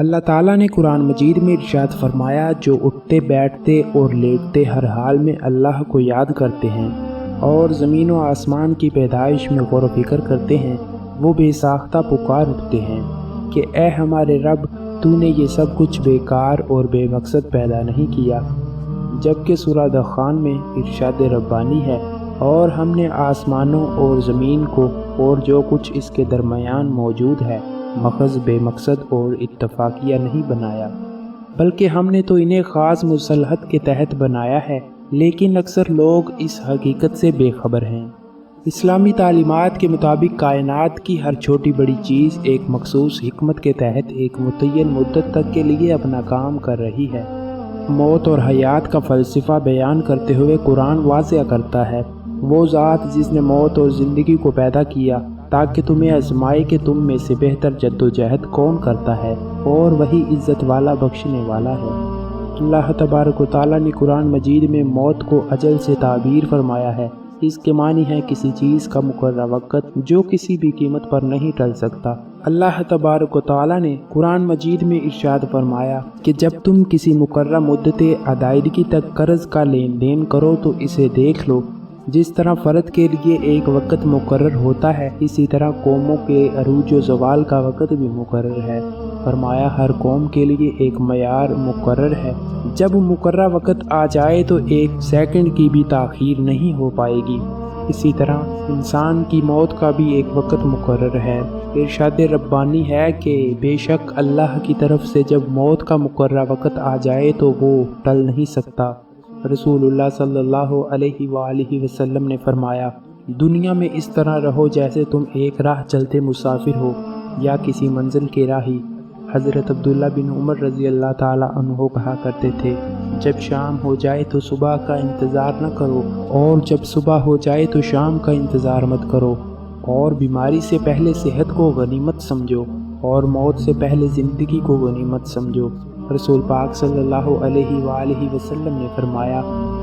اللہ تعالیٰ نے قرآن مجید میں ارشاد فرمایا، جو اٹھتے بیٹھتے اور لیٹتے ہر حال میں اللہ کو یاد کرتے ہیں اور زمین و آسمان کی پیدائش میں غور و فکر کرتے ہیں، وہ بے ساختہ پکار اٹھتے ہیں کہ اے ہمارے رب، تو نے یہ سب کچھ بیکار اور بے مقصد پیدا نہیں کیا۔ جبکہ سورہ دخان میں ارشاد ربانی ہے، اور ہم نے آسمانوں اور زمین کو اور جو کچھ اس کے درمیان موجود ہے محض بے مقصد اور اتفاقیہ نہیں بنایا، بلکہ ہم نے تو انہیں خاص مصلحت کے تحت بنایا ہے، لیکن اکثر لوگ اس حقیقت سے بے خبر ہیں۔ اسلامی تعلیمات کے مطابق کائنات کی ہر چھوٹی بڑی چیز ایک مخصوص حکمت کے تحت ایک متعین مدت تک کے لیے اپنا کام کر رہی ہے۔ موت اور حیات کا فلسفہ بیان کرتے ہوئے قرآن واضح کرتا ہے، وہ ذات جس نے موت اور زندگی کو پیدا کیا تاکہ تمہیں آزمائے کہ تم میں سے بہتر جد و جہد کون کرتا ہے، اور وہی عزت والا بخشنے والا ہے۔ اللہ تبارک و تعالیٰ نے قرآن مجید میں موت کو اجل سے تعبیر فرمایا ہے۔ اس کے معنی ہے کسی چیز کا مقررہ وقت جو کسی بھی قیمت پر نہیں ٹل سکتا۔ اللہ تبارک و تعالیٰ نے قرآن مجید میں ارشاد فرمایا کہ جب تم کسی مقررہ مدت ادائیگی تک قرض کا لین دین کرو تو اسے دیکھ لو، جس طرح فرد کے لیے ایک وقت مقرر ہوتا ہے، اسی طرح قوموں کے عروج و زوال کا وقت بھی مقرر ہے۔ فرمایا ہر قوم کے لیے ایک معیار مقرر ہے، جب مقررہ وقت آ جائے تو ایک سیکنڈ کی بھی تاخیر نہیں ہو پائے گی۔ اسی طرح انسان کی موت کا بھی ایک وقت مقرر ہے۔ ارشاد ربانی ہے کہ بے شک اللہ کی طرف سے جب موت کا مقررہ وقت آ جائے تو وہ ٹل نہیں سکتا۔ رسول اللہ صلی اللہ علیہ وآلہ وسلم نے فرمایا، دنیا میں اس طرح رہو جیسے تم ایک راہ چلتے مسافر ہو یا کسی منزل کے راہی۔ حضرت عبداللہ بن عمر رضی اللہ تعالی عنہ کہا کرتے تھے، جب شام ہو جائے تو صبح کا انتظار نہ کرو، اور جب صبح ہو جائے تو شام کا انتظار مت کرو، اور بیماری سے پہلے صحت کو غنیمت سمجھو، اور موت سے پہلے زندگی کو غنیمت سمجھو۔ رسول پاک صلی اللہ علیہ وآلہ وسلم نے فرمایا،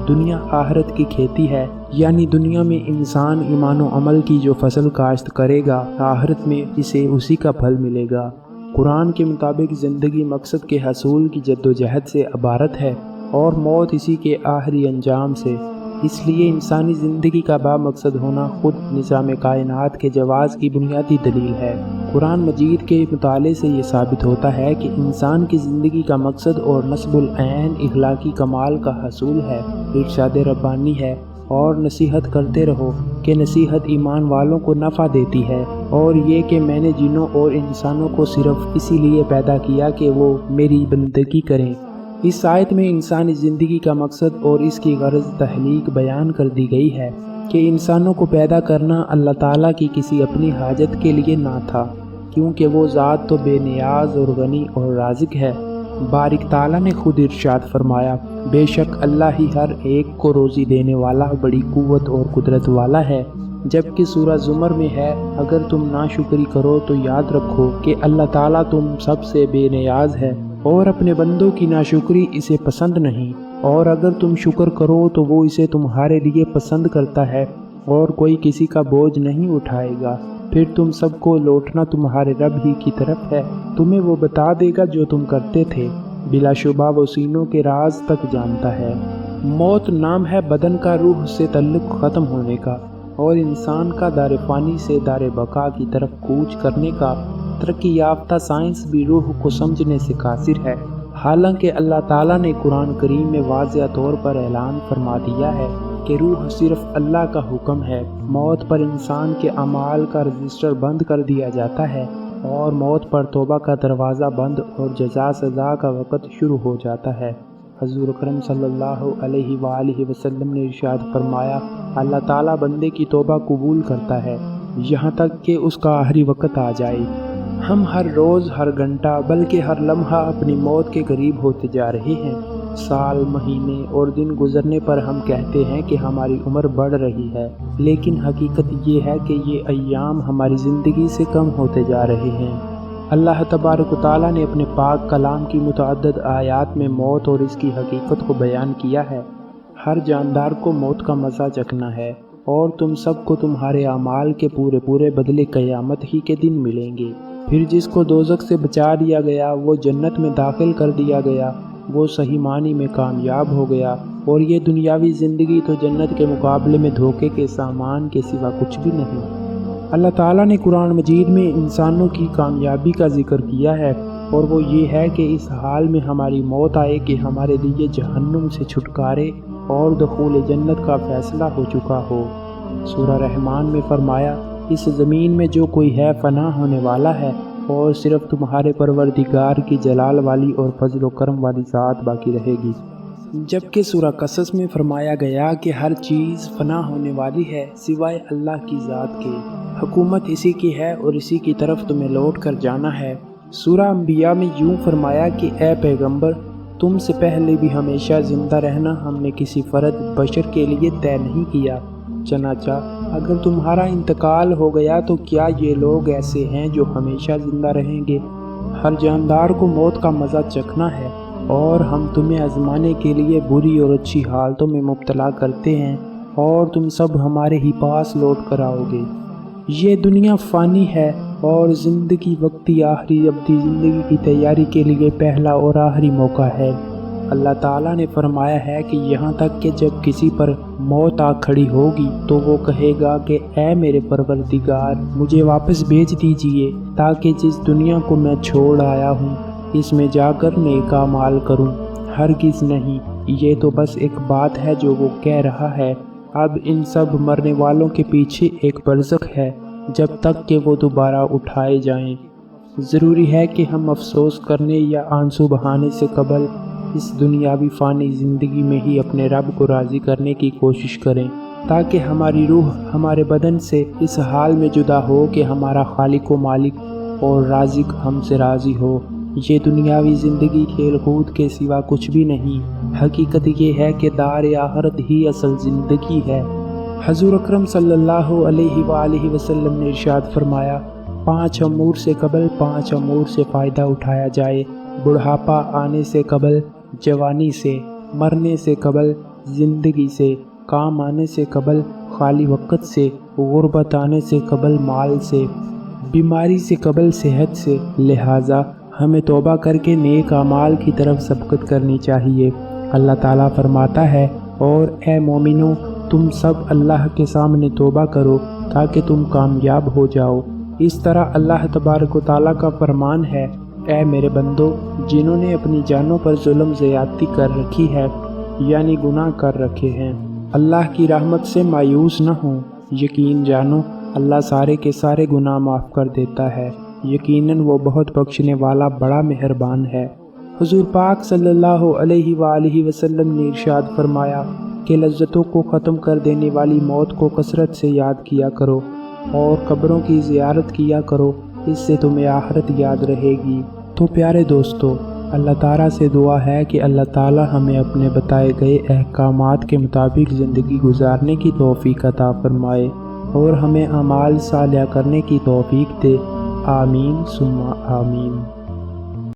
دنیا آخرت کی کھیتی ہے، یعنی دنیا میں انسان ایمان و عمل کی جو فصل کاشت کرے گا، آخرت میں اسے اسی کا پھل ملے گا۔ قرآن کے مطابق زندگی مقصد کے حصول کی جد و جہد سے عبارت ہے، اور موت اسی کے آخری انجام سے۔ اس لیے انسانی زندگی کا با مقصد ہونا خود نظام کائنات کے جواز کی بنیادی دلیل ہے۔ قرآن مجید کے مطالعے سے یہ ثابت ہوتا ہے کہ انسان کی زندگی کا مقصد اور نصب العین اخلاقی کمال کا حصول ہے۔ ارشاد ربانی ہے، اور نصیحت کرتے رہو کہ نصیحت ایمان والوں کو نفع دیتی ہے، اور یہ کہ میں نے جنوں اور انسانوں کو صرف اسی لیے پیدا کیا کہ وہ میری بندگی کریں۔ اس آیت میں انسانی زندگی کا مقصد اور اس کی غرض تحلیق بیان کر دی گئی ہے کہ انسانوں کو پیدا کرنا اللہ تعالیٰ کی کسی اپنی حاجت کے لیے نہ تھا، کیونکہ وہ ذات تو بے نیاز اور غنی اور رازق ہے۔ بارک تعالیٰ نے خود ارشاد فرمایا، بے شک اللہ ہی ہر ایک کو روزی دینے والا بڑی قوت اور قدرت والا ہے۔ جبکہ سورہ زمر میں ہے، اگر تم ناشکری کرو تو یاد رکھو کہ اللہ تعالیٰ تم سب سے بے نیاز ہے، اور اپنے بندوں کی ناشکری اسے پسند نہیں، اور اگر تم شکر کرو تو وہ اسے تمہارے لیے پسند کرتا ہے، اور کوئی کسی کا بوجھ نہیں اٹھائے گا۔ پھر تم سب کو لوٹنا تمہارے رب ہی کی طرف ہے، تمہیں وہ بتا دے گا جو تم کرتے تھے، بلا شبہ وہ سینوں کے راز تک جانتا ہے۔ موت نام ہے بدن کا روح سے تعلق ختم ہونے کا، اور انسان کا دار فانی سے دار بقا کی طرف کوچ کرنے کا۔ ترقی یافتہ سائنس بھی روح کو سمجھنے سے قاصر ہے، حالانکہ اللہ تعالیٰ نے قرآن کریم میں واضح طور پر اعلان فرما دیا ہے کہ روح صرف اللہ کا حکم ہے۔ موت پر انسان کے اعمال کا رجسٹر بند کر دیا جاتا ہے، اور موت پر توبہ کا دروازہ بند اور جزا سزا کا وقت شروع ہو جاتا ہے۔ حضور اکرم صلی اللہ علیہ وآلہ وسلم نے ارشاد فرمایا، اللہ تعالیٰ بندے کی توبہ قبول کرتا ہے یہاں تک کہ اس کا آخری وقت آ جائے۔ ہم ہر روز، ہر گھنٹہ، بلکہ ہر لمحہ اپنی موت کے قریب ہوتے جا رہے ہیں۔ سال، مہینے اور دن گزرنے پر ہم کہتے ہیں کہ ہماری عمر بڑھ رہی ہے، لیکن حقیقت یہ ہے کہ یہ ایام ہماری زندگی سے کم ہوتے جا رہے ہیں۔ اللہ تبارک و تعالیٰ نے اپنے پاک کلام کی متعدد آیات میں موت اور اس کی حقیقت کو بیان کیا ہے۔ ہر جاندار کو موت کا مزہ چکھنا ہے، اور تم سب کو تمہارے اعمال کے پورے بدلے قیامت ہی کے دن ملیں گے۔ پھر جس کو دوزخ سے بچا لیا گیا وہ جنت میں داخل کر دیا گیا، وہ صحیح معنی میں کامیاب ہو گیا، اور یہ دنیاوی زندگی تو جنت کے مقابلے میں دھوکے کے سامان کے سوا کچھ بھی نہیں۔ اللہ تعالیٰ نے قرآن مجید میں انسانوں کی کامیابی کا ذکر کیا ہے، اور وہ یہ ہے کہ اس حال میں ہماری موت آئے کہ ہمارے لیے جہنم سے چھٹکارے اور دخول جنت کا فیصلہ ہو چکا ہو۔ سورہ رحمان میں فرمایا، اس زمین میں جو کوئی ہے فنا ہونے والا ہے، اور صرف تمہارے پروردگار کی جلال والی اور فضل و کرم والی ذات باقی رہے گی۔ جبکہ سورہ قصص میں فرمایا گیا کہ ہر چیز فنا ہونے والی ہے سوائے اللہ کی ذات کے، حکومت اسی کی ہے اور اسی کی طرف تمہیں لوٹ کر جانا ہے۔ سورہ انبیاء میں یوں فرمایا کہ اے پیغمبر، تم سے پہلے بھی ہمیشہ زندہ رہنا ہم نے کسی فرد بشر کے لیے طے نہیں کیا، چنانچہ اگر تمہارا انتقال ہو گیا تو کیا یہ لوگ ایسے ہیں جو ہمیشہ زندہ رہیں گے؟ ہر جاندار کو موت کا مزہ چکھنا ہے، اور ہم تمہیں آزمانے کے لیے بری اور اچھی حالتوں میں مبتلا کرتے ہیں، اور تم سب ہمارے ہی پاس لوٹ کر آؤ گے۔ یہ دنیا فانی ہے، اور زندگی وقتی آخری ابدی زندگی کی تیاری کے لیے پہلا اور آخری موقع ہے۔ اللہ تعالیٰ نے فرمایا ہے کہ یہاں تک کہ جب کسی پر موت آ کھڑی ہوگی تو وہ کہے گا کہ اے میرے پروردگار، مجھے واپس بھیج دیجئے تاکہ جس دنیا کو میں چھوڑ آیا ہوں اس میں جا کر نیک اعمال کروں۔ ہرگز نہیں، یہ تو بس ایک بات ہے جو وہ کہہ رہا ہے۔ اب ان سب مرنے والوں کے پیچھے ایک برزخ ہے جب تک کہ وہ دوبارہ اٹھائے جائیں۔ ضروری ہے کہ ہم افسوس کرنے یا آنسو بہانے سے قبل اس دنیاوی فانی زندگی میں ہی اپنے رب کو راضی کرنے کی کوشش کریں، تاکہ ہماری روح ہمارے بدن سے اس حال میں جدا ہو کہ ہمارا خالق و مالک اور رازق ہم سے راضی ہو۔ یہ دنیاوی زندگی کھیل کود کے سوا کچھ بھی نہیں، حقیقت یہ ہے کہ دار آخرت ہی اصل زندگی ہے۔ حضور اکرم صلی اللہ علیہ وآلہ وسلم نے ارشاد فرمایا، 5 امور سے قبل 5 امور سے فائدہ اٹھایا جائے، بڑھاپا آنے سے قبل جوانی سے، مرنے سے قبل زندگی سے، کام آنے سے قبل خالی وقت سے، غربت آنے سے قبل مال سے، بیماری سے قبل صحت سے۔ لہٰذا ہمیں توبہ کر کے نیک اعمال کی طرف سبقت کرنی چاہیے۔ اللہ تعالیٰ فرماتا ہے، اور اے مومنو، تم سب اللہ کے سامنے توبہ کرو تاکہ تم کامیاب ہو جاؤ۔ اس طرح اللہ تبارک و تعالیٰ کا فرمان ہے، اے میرے بندو، جنہوں نے اپنی جانوں پر ظلم زیادتی کر رکھی ہے، یعنی گناہ کر رکھے ہیں، اللہ کی رحمت سے مایوس نہ ہوں۔ یقین جانو اللہ سارے کے سارے گناہ معاف کر دیتا ہے، یقیناً وہ بہت بخشنے والا بڑا مہربان ہے۔ حضور پاک صلی اللہ علیہ وآلہ وسلم نے ارشاد فرمایا کہ لذتوں کو ختم کر دینے والی موت کو کثرت سے یاد کیا کرو، اور قبروں کی زیارت کیا کرو، اس سے تمہیں آخرت یاد رہے گی۔ تو پیارے دوستو، اللہ تعالیٰ سے دعا ہے کہ اللہ تعالیٰ ہمیں اپنے بتائے گئے احکامات کے مطابق زندگی گزارنے کی توفیق عطا فرمائے، اور ہمیں اعمال صالحہ کرنے کی توفیق دے۔ آمین ثم آمین۔